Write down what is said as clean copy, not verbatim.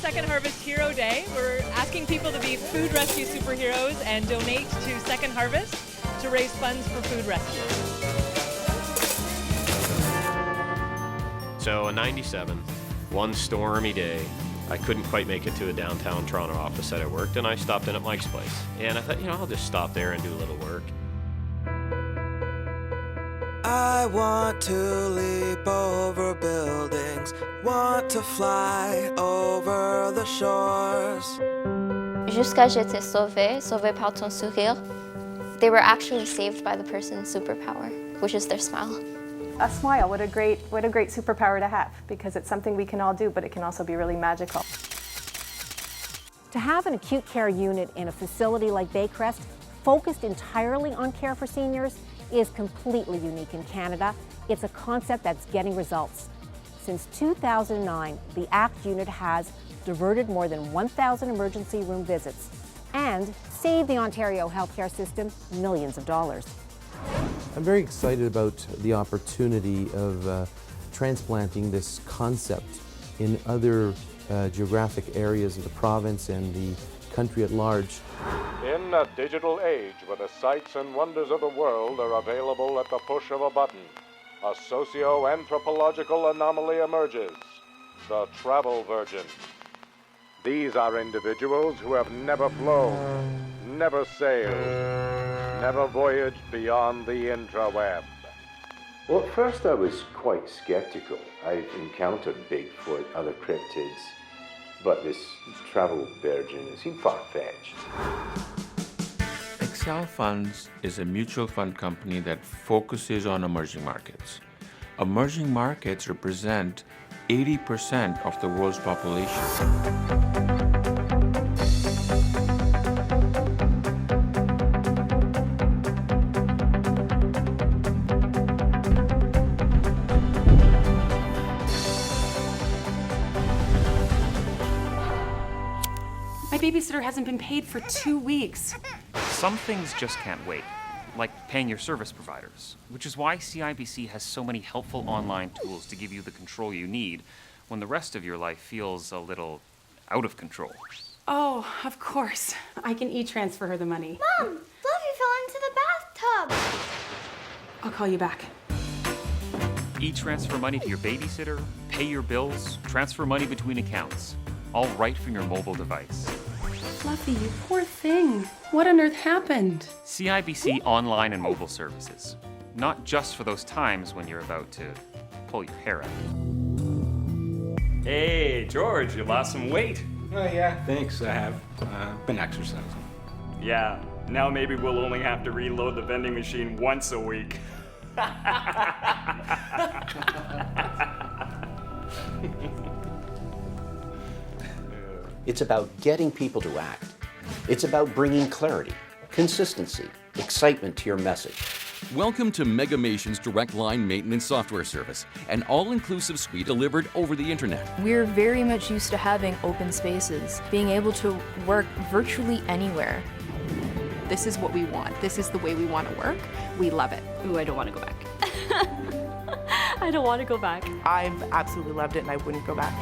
Second Harvest Hero Day. We're asking people to be food rescue superheroes and donate to Second Harvest to raise funds for food rescue. So in '97, one stormy day, I couldn't quite make it to a downtown Toronto office that I worked, and I stopped in at Mike's place. And I thought, I'll just stop there and do a little work. I want to leap over buildings, want to fly over the shores. Jusqu'à j'étais sauvée par ton sourire. They were actually saved by the person's superpower, which is their smile. A smile, what a great superpower to have, because it's something we can all do, but it can also be really magical. To have an acute care unit in a facility like Baycrest, focused entirely on care for seniors, is completely unique in Canada. It's a concept that's getting results. Since 2009, the ACT unit has diverted more than 1,000 emergency room visits and saved the Ontario healthcare system millions of dollars. I'm very excited about the opportunity of transplanting this concept in other geographic areas of the province and the country at large. In a digital age where the sights and wonders of the world are available at the push of a button, a socio-anthropological anomaly emerges, the travel virgin. These are individuals who have never flown, never sailed, never voyaged beyond the intraweb. Well, at first I was quite skeptical. I've encountered Bigfoot, other cryptids, but this travel virgin seemed far-fetched. Excel Funds is a mutual fund company that focuses on emerging markets. Emerging markets represent 80% of the world's population. My babysitter hasn't been paid for 2 weeks. Some things just can't wait, like paying your service providers, which is why CIBC has so many helpful online tools to give you the control you need when the rest of your life feels a little out of control. Oh, of course. I can e-transfer her the money. Mom, Fluffy fell into the bathtub. I'll call you back. E-transfer money to your babysitter, pay your bills, transfer money between accounts, all right from your mobile device. Fluffy, you poor thing. What on earth happened? CIBC online and mobile services. Not just for those times when you're about to pull your hair out. Hey, George, you lost some weight. Oh yeah, thanks, I have. Been exercising. Yeah, now maybe we'll only have to reload the vending machine once a week. It's about getting people to act. It's about bringing clarity, consistency, excitement to your message. Welcome to Megamation's Direct Line Maintenance Software Service, an all-inclusive suite delivered over the internet. We're very much used to having open spaces, being able to work virtually anywhere. This is what we want. This is the way we want to work. We love it. Ooh, I don't want to go back. I don't want to go back. I've absolutely loved it and I wouldn't go back.